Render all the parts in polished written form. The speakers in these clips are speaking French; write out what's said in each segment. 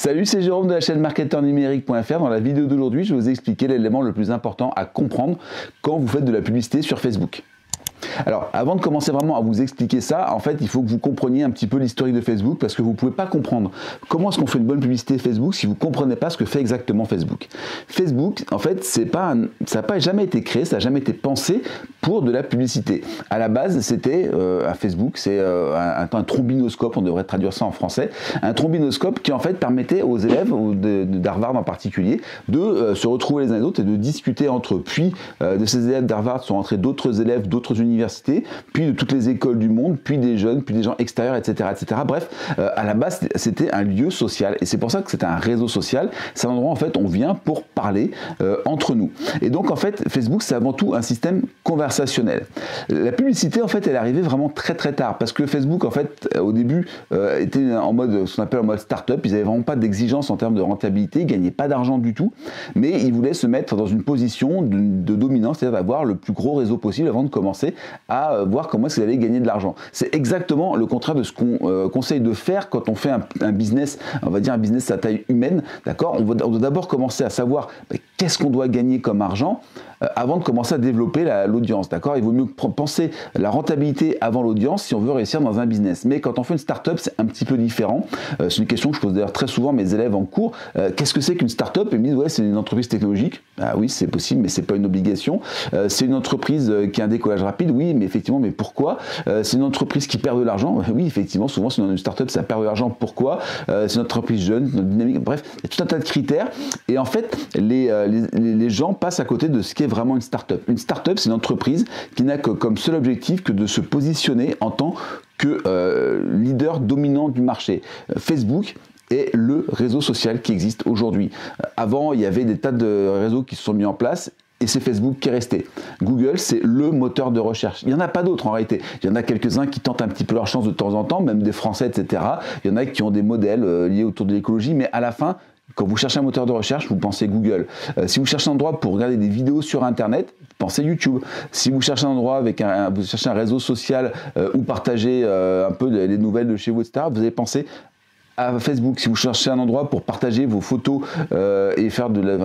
Salut, c'est Jérôme de la chaîne marketeurnumérique.fr. Dans la vidéo d'aujourd'hui, je vais vous expliquer l'élément le plus important à comprendre quand vous faites de la publicité sur Facebook. Alors, avant de commencer vraiment à vous expliquer ça, en fait, il faut que vous compreniez un petit peu l'historique de Facebook parce que vous ne pouvez pas comprendre comment est-ce qu'on fait une bonne publicité Facebook si vous ne comprenez pas ce que fait exactement Facebook. Facebook, en fait, ça n'a jamais été créé, ça n'a jamais été pensé pour de la publicité. À la base, c'était un Facebook, c'est un trombinoscope, on devrait traduire ça en français, un trombinoscope qui en fait permettait aux élèves d'Harvard en particulier de se retrouver les uns les autres et de discuter entre eux. Puis de ces élèves d'Harvard sont entrés d'autres élèves d'autres universités, puis de toutes les écoles du monde, puis des jeunes, puis des gens extérieurs, etc. etc. Bref, à la base, c'était un lieu social et c'est pour ça que c'était un réseau social. C'est un endroit en fait on vient pour parler entre nous. Et donc en fait, Facebook, c'est avant tout un système conversationnel. La publicité, en fait, elle est arrivée vraiment très très tard parce que Facebook, en fait, au début, était en mode, ce qu'on appelle en mode start-up. Ils n'avaient vraiment pas d'exigence en termes de rentabilité, ils ne gagnaient pas d'argent du tout, mais ils voulaient se mettre dans une position de dominance, c'est-à-dire d'avoir le plus gros réseau possible avant de commencer à voir comment est-ce qu'ils allaient gagner de l'argent. C'est exactement le contraire de ce qu'on conseille de faire quand on fait un business, on va dire un business à taille humaine, d'accord ? On doit d'abord commencer à savoir qu'est-ce qu'on doit gagner comme argent avant de commencer à développer l'audience, d'accord ? Il vaut mieux penser la rentabilité avant l'audience si on veut réussir dans un business. Mais quand on fait une start-up, c'est un petit peu différent. C'est une question que je pose d'ailleurs très souvent à mes élèves en cours. Qu'est-ce que c'est qu'une start-up ? Ils me disent, ouais, c'est une entreprise technologique. Ah oui, c'est possible, mais c'est pas une obligation. C'est une entreprise qui a un décollage rapide. Oui, mais effectivement, mais pourquoi ? C'est une entreprise qui perd de l'argent. Oui, effectivement, souvent, c'est une start-up, ça perd de l'argent. Pourquoi ? C'est une entreprise jeune, une dynamique. Bref, il y a tout un tas de critères. Et en fait, les gens passent à côté de ce qui est vraiment une start-up. Une start-up, c'est une entreprise qui n'a comme seul objectif que de se positionner en tant que leader dominant du marché. Facebook est le réseau social qui existe aujourd'hui. Avant, il y avait des tas de réseaux qui se sont mis en place. Et c'est Facebook qui est resté. Google, c'est le moteur de recherche. Il n'y en a pas d'autres en réalité. Il y en a quelques-uns qui tentent un petit peu leur chance de temps en temps, même des Français, etc. Il y en a qui ont des modèles liés autour de l'écologie, mais à la fin, quand vous cherchez un moteur de recherche, vous pensez Google. Si vous cherchez un endroit pour regarder des vidéos sur Internet, pensez YouTube. Si vous cherchez un endroit vous cherchez un réseau social où partager un peu les nouvelles de chez vous, etc., vous allez penser à Facebook. Si vous cherchez un endroit pour partager vos photos et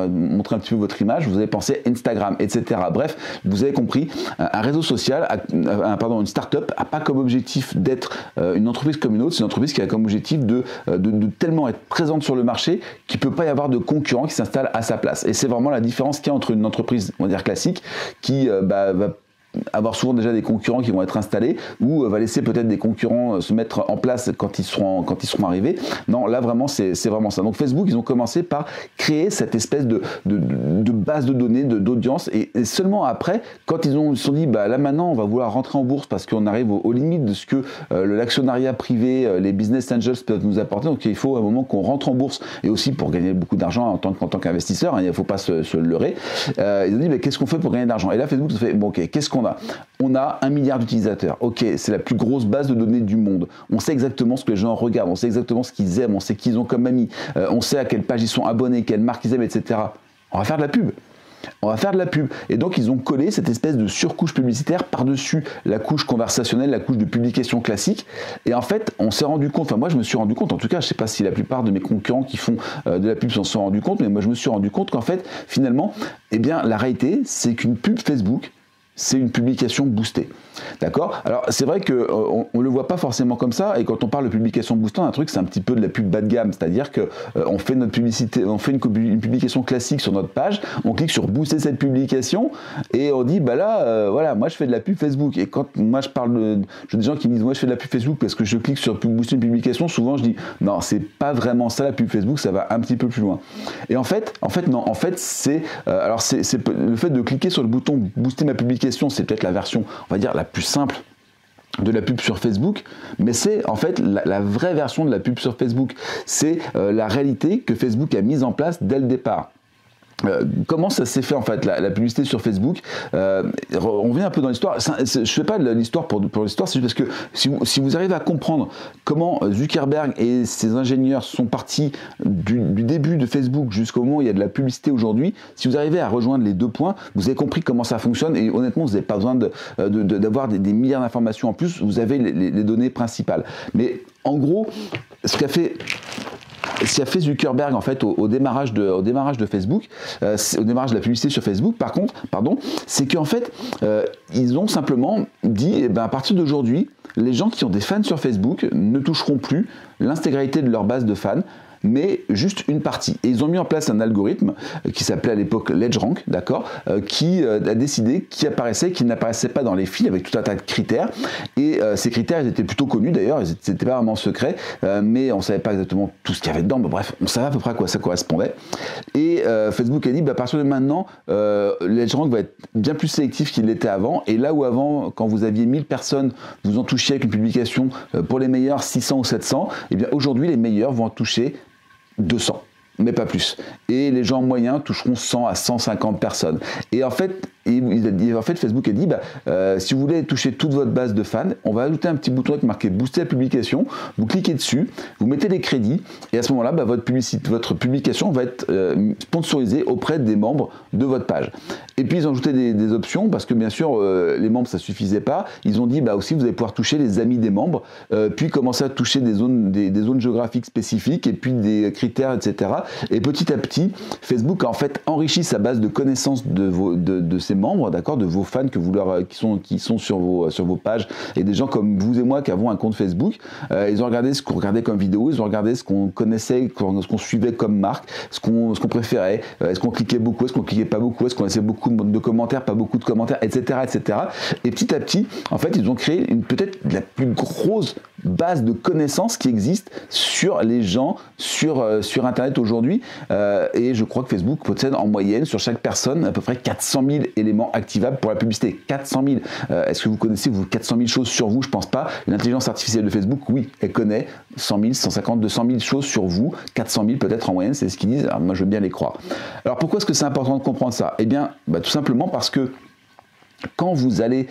montrer un petit peu votre image, vous allez penser Instagram, etc. Bref, vous avez compris, un réseau social, une start-up n'a pas comme objectif d'être une entreprise comme une autre, c'est une entreprise qui a comme objectif de tellement être présente sur le marché qu'il ne peut pas y avoir de concurrent qui s'installe à sa place. Et c'est vraiment la différence qu'il y a entre une entreprise, on va dire classique, qui va avoir souvent déjà des concurrents qui vont être installés ou va laisser peut-être des concurrents se mettre en place quand ils seront arrivés. Non, là vraiment c'est vraiment ça. Donc Facebook, ils ont commencé par créer cette espèce de base de données, d'audience et seulement après, quand ils se sont dit là maintenant on va vouloir rentrer en bourse parce qu'on arrive aux limites de ce que l'actionnariat privé, les business angels peuvent nous apporter, donc il faut à un moment qu'on rentre en bourse et aussi pour gagner beaucoup d'argent en tant qu'investisseur, il ne faut pas se leurrer. Ils ont dit qu'est-ce qu'on fait pour gagner de l'argent ? Et là Facebook se fait ok, qu'est-ce qu'on a ? On a 1 milliard d'utilisateurs. Ok, c'est la plus grosse base de données du monde. On sait exactement ce que les gens regardent, on sait exactement ce qu'ils aiment, on sait qui ils ont comme amis, on sait à quelle page ils sont abonnés, quelle marque ils aiment, etc. On va faire de la pub. On va faire de la pub. Et donc, ils ont collé cette espèce de surcouche publicitaire par-dessus la couche conversationnelle, la couche de publication classique. Et en fait, on s'est rendu compte, moi je me suis rendu compte, en tout cas, je ne sais pas si la plupart de mes concurrents qui font de la pub s'en sont rendus compte, mais moi je me suis rendu compte qu'en fait, finalement, la réalité, c'est qu'une pub Facebook, c'est une publication boostée. D'accord ? Alors, c'est vrai qu'on ne le voit pas forcément comme ça, et quand on parle de publication boostée, un truc, c'est un petit peu de la pub bas de gamme, c'est-à-dire qu'on fait notre publicité, on fait une publication classique sur notre page, on clique sur booster cette publication, et on dit, voilà, moi je fais de la pub Facebook. Et quand moi j'ai des gens qui me disent, moi je fais de la pub Facebook parce que je clique sur booster une publication, souvent je dis, non, c'est pas vraiment ça la pub Facebook, ça va un petit peu plus loin. Et en fait, non, c'est le fait de cliquer sur le bouton booster ma publication, c'est peut-être la version, on va dire, la plus simple de la pub sur Facebook, mais c'est en fait la vraie version de la pub sur Facebook. C'est la réalité que Facebook a mise en place dès le départ. Comment ça s'est fait en fait la publicité sur Facebook? On vient un peu dans l'histoire. Je ne fais pas de l'histoire pour l'histoire, c'est juste parce que si vous arrivez à comprendre comment Zuckerberg et ses ingénieurs sont partis du début de Facebook jusqu'au moment où il y a de la publicité aujourd'hui, si vous arrivez à rejoindre les deux points, vous avez compris comment ça fonctionne et honnêtement vous n'avez pas besoin d'avoir des milliards d'informations en plus, vous avez les données principales. Mais en gros, ce qu'a fait ce qu'a fait Zuckerberg en fait au démarrage de Facebook, au démarrage de la publicité sur Facebook, c'est qu'en fait, ils ont simplement dit, eh ben, à partir d'aujourd'hui, les gens qui ont des fans sur Facebook ne toucheront plus l'intégralité de leur base de fans, mais juste une partie. Et ils ont mis en place un algorithme qui s'appelait à l'époque l'EdgeRank, d'accord, qui a décidé qui apparaissait, qui n'apparaissait pas dans les feeds avec tout un tas de critères. Et ces critères, ils étaient plutôt connus d'ailleurs, ils n'étaient pas vraiment secrets, mais on ne savait pas exactement tout ce qu'il y avait dedans. Mais bref, on savait à peu près à quoi ça correspondait. Et Facebook a dit, bah, à partir de maintenant, l'EdgeRank va être bien plus sélectif qu'il l'était avant. Et là où avant, quand vous aviez 1000 personnes, vous en touchiez avec une publication pour les meilleurs 600 ou 700, et bien aujourd'hui, les meilleurs vont en toucher 200, mais pas plus. Et les gens moyens toucheront 100 à 150 personnes. Et en fait, Facebook a dit, si vous voulez toucher toute votre base de fans, on va ajouter un petit bouton avec marqué booster la publication. Vous cliquez dessus, vous mettez des crédits, et à ce moment-là, votre publication va être sponsorisée auprès des membres de votre page. Et puis ils ont ajouté des options, parce que bien sûr, les membres, ça suffisait pas. Ils ont dit, aussi, vous allez pouvoir toucher les amis des membres, puis commencer à toucher des zones géographiques spécifiques, et puis des critères, etc. Et petit à petit, Facebook a en fait enrichi sa base de connaissances de ses membres, d'accord, de vos fans qui sont sur vos pages, et des gens comme vous et moi qui avons un compte Facebook. Ils ont regardé ce qu'on regardait comme vidéo, ils ont regardé ce qu'on connaissait, ce qu'on suivait comme marque, ce qu'on préférait, est-ce qu'on cliquait beaucoup, est-ce qu'on cliquait pas beaucoup, est-ce qu'on laissait beaucoup de commentaires, pas beaucoup de commentaires, etc., etc. Et petit à petit, en fait, ils ont créé peut-être la plus grosse base de connaissances qui existe sur les gens sur Internet aujourd'hui. Et je crois que Facebook possède en moyenne sur chaque personne à peu près 400 000 éléments activables pour la publicité. 400 000. Est-ce que vous connaissez 400 000 choses sur vous? Je pense pas. L'intelligence artificielle de Facebook, oui, elle connaît 100 000, 150, 200 000 choses sur vous. 400 000 peut-être en moyenne, c'est ce qu'ils disent. Alors moi, je veux bien les croire. Alors pourquoi est-ce que c'est important de comprendre ça? Eh bien, tout simplement parce que quand vous allez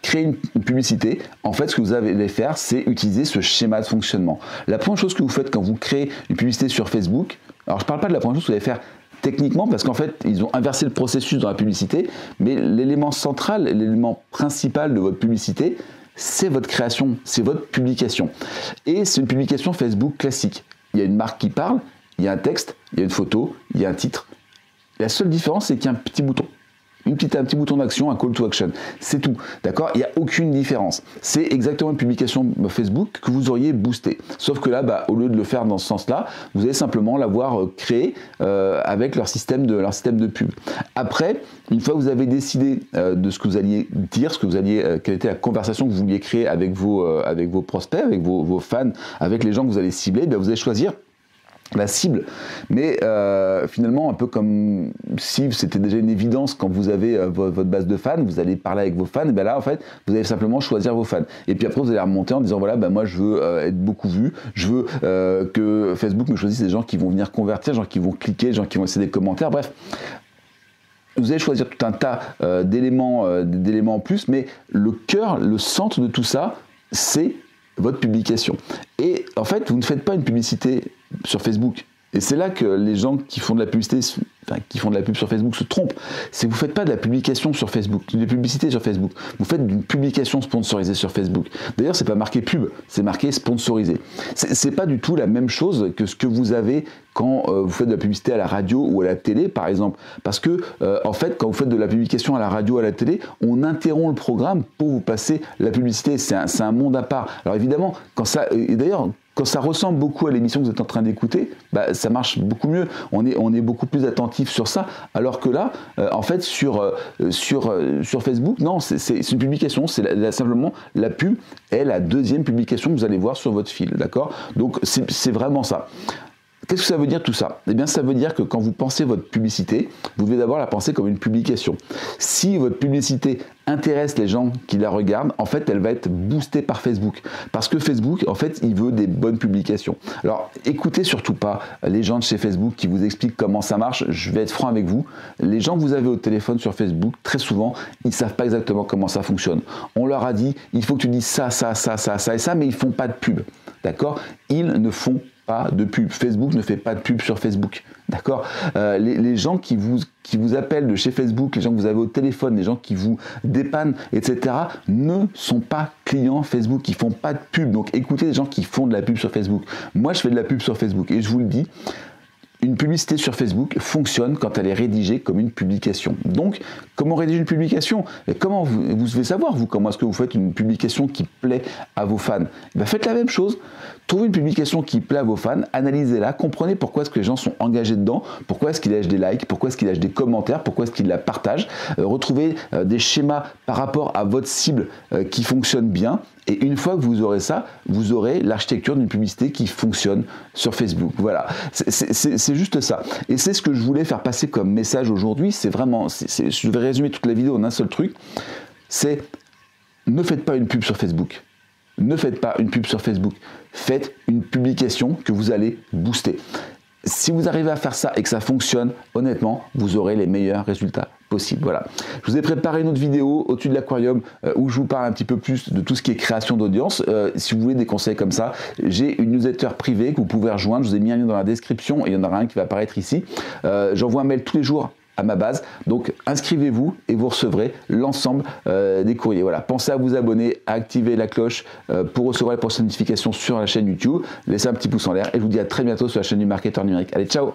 créer une publicité, en fait, ce que vous allez faire, c'est utiliser ce schéma de fonctionnement. La première chose que vous faites quand vous créez une publicité sur Facebook, alors je ne parle pas de la première chose que vous allez faire techniquement, parce qu'en fait, ils ont inversé le processus dans la publicité, mais l'élément central, l'élément principal de votre publicité, c'est votre création, c'est votre publication. Et c'est une publication Facebook classique. Il y a une marque qui parle, il y a un texte, il y a une photo, il y a un titre. La seule différence, c'est qu'il y a un petit bouton. Un petit bouton d'action, un call to action. C'est tout. D'accord? Il n'y a aucune différence. C'est exactement une publication Facebook que vous auriez boostée. Sauf que là, au lieu de le faire dans ce sens-là, vous allez simplement l'avoir créé avec leur système de pub. Après, une fois que vous avez décidé de ce que vous alliez dire, quelle était la conversation que vous vouliez créer avec vos prospects, avec vos fans, avec les gens que vous allez cibler, vous allez choisir la cible, mais finalement un peu comme si c'était déjà une évidence quand vous avez votre base de fans, vous allez parler avec vos fans, et bien là en fait vous allez simplement choisir vos fans, et puis après vous allez remonter en disant voilà moi je veux être beaucoup vu, je veux que Facebook me choisisse des gens qui vont venir convertir, des gens qui vont cliquer, des gens qui vont laisser des commentaires, bref. Vous allez choisir tout un tas d'éléments en plus, mais le cœur, le centre de tout ça, c'est votre publication. Et en fait, vous ne faites pas une publicité sur Facebook. Et c'est là que les gens qui font de la publicité, qui font de la pub sur Facebook se trompent. C'est que vous ne faites pas de la publication sur Facebook, de publicité sur Facebook. Vous faites une publication sponsorisée sur Facebook. D'ailleurs, c'est pas marqué pub, c'est marqué sponsorisé. C'est pas du tout la même chose que ce que vous avez quand vous faites de la publicité à la radio ou à la télé, par exemple. Parce que, en fait, quand vous faites de la publication à la radio ou à la télé, on interrompt le programme pour vous passer la publicité. C'est un monde à part. Alors évidemment, quand ça ressemble beaucoup à l'émission que vous êtes en train d'écouter, ça marche beaucoup mieux. On est beaucoup plus attentif sur ça. Alors que là, en fait, sur Facebook, non, c'est une publication. C'est simplement la pub est la deuxième publication que vous allez voir sur votre fil. D'accord? Donc, c'est vraiment ça. Qu'est-ce que ça veut dire tout ça? Eh bien, ça veut dire que quand vous pensez votre publicité, vous devez d'abord la penser comme une publication. Si votre publicité intéresse les gens qui la regardent, en fait, elle va être boostée par Facebook. Parce que Facebook, en fait, il veut des bonnes publications. Alors, écoutez surtout pas les gens de chez Facebook qui vous expliquent comment ça marche. Je vais être franc avec vous. Les gens que vous avez au téléphone sur Facebook, très souvent, ils ne savent pas exactement comment ça fonctionne. On leur a dit, il faut que tu dises ça, ça, ça, ça, ça et ça, mais ils ne font pas de pub. D'accord? Ils ne font pas de pub. Facebook ne fait pas de pub sur Facebook. D'accord, les gens qui vous appellent de chez Facebook, les gens que vous avez au téléphone, les gens qui vous dépannent, etc., ne sont pas clients Facebook, ils font pas de pub. Donc écoutez les gens qui font de la pub sur Facebook. Moi, je fais de la pub sur Facebook et je vous le dis, une publicité sur Facebook fonctionne quand elle est rédigée comme une publication. Donc, comment rédiger une publication? Et comment vous devez savoir, vous, comment est-ce que vous faites une publication qui plaît à vos fans? Faites la même chose. Trouvez une publication qui plaît à vos fans, analysez-la, comprenez pourquoi est-ce que les gens sont engagés dedans, pourquoi est-ce qu'ils lâchent des likes, pourquoi est-ce qu'ils lâchent des commentaires, pourquoi est-ce qu'ils la partagent. Retrouvez des schémas par rapport à votre cible qui fonctionnent bien. Et une fois que vous aurez ça, vous aurez l'architecture d'une publicité qui fonctionne sur Facebook. Voilà, c'est juste ça. Et c'est ce que je voulais faire passer comme message aujourd'hui. C'est vraiment, je vais résumer toute la vidéo en un seul truc. C'est ne faites pas une pub sur Facebook. Ne faites pas une pub sur Facebook. Faites une publication que vous allez booster. Si vous arrivez à faire ça et que ça fonctionne, honnêtement, vous aurez les meilleurs résultats possibles. Voilà. Je vous ai préparé une autre vidéo au-dessus de l'aquarium où je vous parle un petit peu plus de tout ce qui est création d'audience. Si vous voulez des conseils comme ça, j'ai une newsletter privée que vous pouvez rejoindre. Je vous ai mis un lien dans la description et il y en aura un qui va apparaître ici. J'envoie un mail tous les jours à ma base, donc inscrivez-vous et vous recevrez l'ensemble des courriers. Voilà, pensez à vous abonner, à activer la cloche pour recevoir les prochaines notifications sur la chaîne YouTube. Laissez un petit pouce en l'air et je vous dis à très bientôt sur la chaîne du marketeur numérique. Allez, ciao!